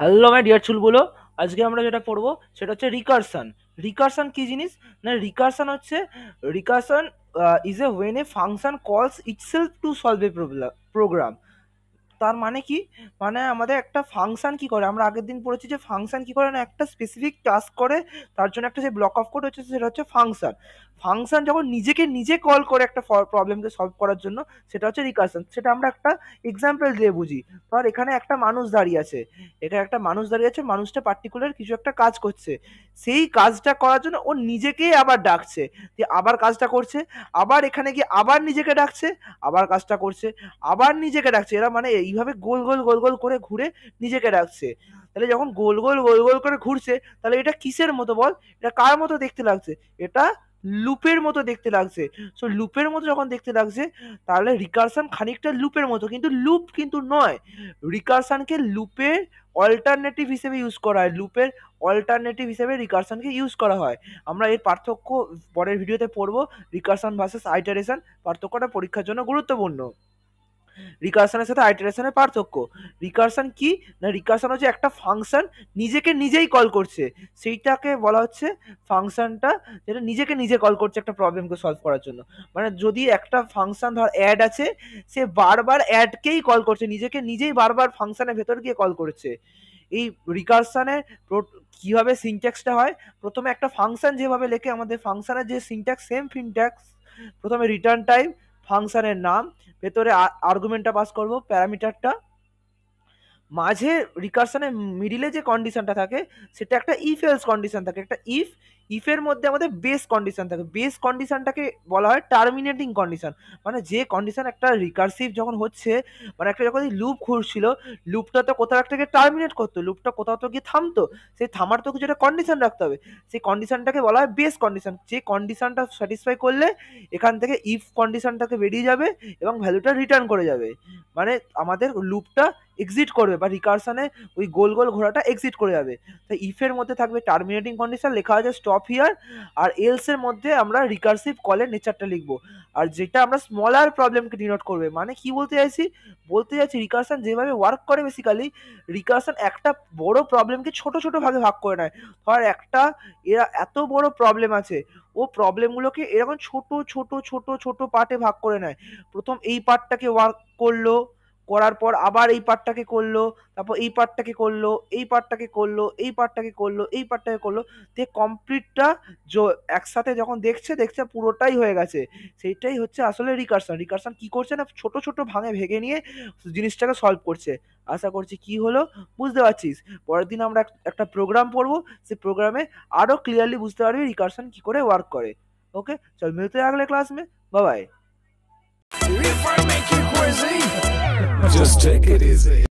Hello my dear চুলগুলো, আজকে আমরা যেটা পড়বো সেটা হচ্ছে রিকারশন। রিকারশন কি জিনিস? না, রিকারশন হচ্ছে recursion is a when a function calls itself to solve a program. তার মানে কি? মানে আমাদের একটা ফাংশন কি করে, আমরা আগের দিন পড়েছি যে ফাংশন কি করে, না একটা স্পেসিফিক টাস্ক করে, তার জন্য একটা যে ব্লক অফ কোড হচ্ছে সেটা হচ্ছে ফাংশন। ফাংশন যখন নিজেকে নিজে কল করে একটা প্রবলেমকে সলভ করার জন্য, সেটা হচ্ছে রিকারশন। সেটা আমরা একটা এক্সাম্পল দিয়ে বুঝি। ধর এখানে একটা মানুষ দাঁড়িয়ে আছে, এখানে একটা মানুষ দাঁড়িয়ে আছে, মানুষটা পার্টিকুলার কিছু একটা কাজ করছে। সেই কাজটা করার জন্য ও নিজেকেই আবার ডাকছে, যে আবার কাজটা করছে, আবার এখানে গিয়ে আবার নিজেকে ডাকছে, আবার কাজটা করছে, আবার নিজেকে ডাকছে। এরা মানে এইভাবে গোল গোল গোল গোল করে ঘুরে নিজেকে ডাকছে। তাহলে যখন গোল গোল গোল গোল করে ঘুরছে, তাহলে এটা কিসের মতো বল? এটা কার মতো দেখতে লাগছে? এটা লুপের মতো দেখতে লাগছে। সো লুপের মতো যখন দেখতে লাগছে, তাহলে রিকারশন খানিকটা লুপের মতো, কিন্তু লুপ কিন্তু নয়। রিকারশনকে লুপের অল্টারনেটিভ হিসেবে ইউজ করা হয়, লুপের অল্টারনেটিভ হিসেবে রিকারশনকে ইউজ করা হয়। আমরা এর পার্থক্য পরের ভিডিওতে পড়বো। রিকারশন ভার্সেস আইটারেশন, পার্থক্যটা পরীক্ষার জন্য গুরুত্বপূর্ণ। রিকারশনের সাথে আইটারেশনের পার্থক্য। রিকারশন কি? না, রিকারশন হচ্ছে একটা ফাংশন নিজেকে নিজেই কল করছে, সেইটাকে বলা হচ্ছে ফাংশনটা, যেটা নিজেকে নিজে কল করছে একটা প্রবলেমকে সলভ করার জন্য। মানে যদি একটা ফাংশন ধর অ্যাড আছে, সে বারবার অ্যাডকেই কল করছে, নিজেকে নিজেই বারবার ফাংশনের ভেতর গিয়ে কল করছে। এই রিকারশনের কিভাবে সিনট্যাক্সটা হয়? প্রথমে একটা ফাংশন যেভাবে লেখে, আমাদের ফাংশনের যে সিনট্যাক্স, সেম সিনট্যাক্স। প্রথমে রিটার্ন টাইপ, ফাংশনের নাম, ভেতরে আর্গুমেন্টটা পাস করব, প্যারামিটারটা, মাঝে রিকারশনের মিডিলে যে কন্ডিশনটা থাকে সেটা একটা ইফ এলস কন্ডিশন থাকে, একটা ইফের মধ্যে আমাদের বেস কন্ডিশন থাকে। বেস কন্ডিশনটাকে বলা হয় টার্মিনেটিং কন্ডিশন। মানে যে কন্ডিশন একটা রিকারসিভ যখন হচ্ছে, মানে একটা যখন লুপ ঘুরছিল, লুপটা তো কোথাও একটা গিয়ে টার্মিনেট করতো, লুপটা কোথাও তো গিয়ে থামতো, সেই থামার তো কিছু একটা কন্ডিশন রাখতে হবে। সেই কন্ডিশনটাকে বলা হয় বেস কন্ডিশন। যে কন্ডিশনটা স্যাটিসফাই করলে এখান থেকে ইফ কন্ডিশনটাকে বেরিয়ে যাবে এবং ভ্যালুটা রিটার্ন করে যাবে। মানে আমাদের লুপটা এক্সিট করবে, বা রিকারশনে ওই গোল গোল ঘোড়াটা এক্সিট করে যাবে। তাই ইফের মধ্যে থাকবে টার্মিনেটিং কন্ডিশন, লেখা আছে স্টপ হিয়ার। আর এলস এর মধ্যে আমরা রিকারসিভ কলের নেচারটা লিখবো, আর যেটা আমরা স্মলার প্রবলেমকে ডিনোট করবে। মানে কি বলতে চাইছি? বলতে চাইছি রিকারশন যেভাবে ওয়ার্ক করে, বেসিক্যালি রিকারশন একটা বড় প্রবলেমকে ছোট ছোট ভাগে ভাগ করে নেয়। ধর একটা এরা এত বড় প্রবলেম আছে, ও প্রবলেমগুলোকে এরকম ছোট ছোট ছোট ছোট পার্টে ভাগ করে নেয়। প্রথম এই পার্টটাকে ওয়ার্ক করলো, করার পর আবার এই পার্টটাকে করলো, তারপর এই পার্টটাকে করলো, এই পার্টটাকে করলো, এই পার্টটাকে করলো, এই পার্টটাকে করলো, দিয়ে কমপ্লিটটা একসাথে যখন দেখছে দেখছে পুরোটাই হয়ে গেছে। সেইটাই হচ্ছে আসলে রিকারশন। রিকারশন কি করছে না, ছোট ছোট ভাঙে ভেঙে নিয়ে জিনিসটাকে সলভ করছে। আশা করছি কি হলো বুঝতে পারছিস। পরের দিন আমরা একটা প্রোগ্রাম পড়বো, সেই প্রোগ্রামে আরো ক্লিয়ারলি বুঝতে পারবি রিকারশন কি করে ওয়ার্ক করে। ওকে, চল মিলতে हैं अगले क्लास में। Bye bye. If I make you crazy, just take it easy.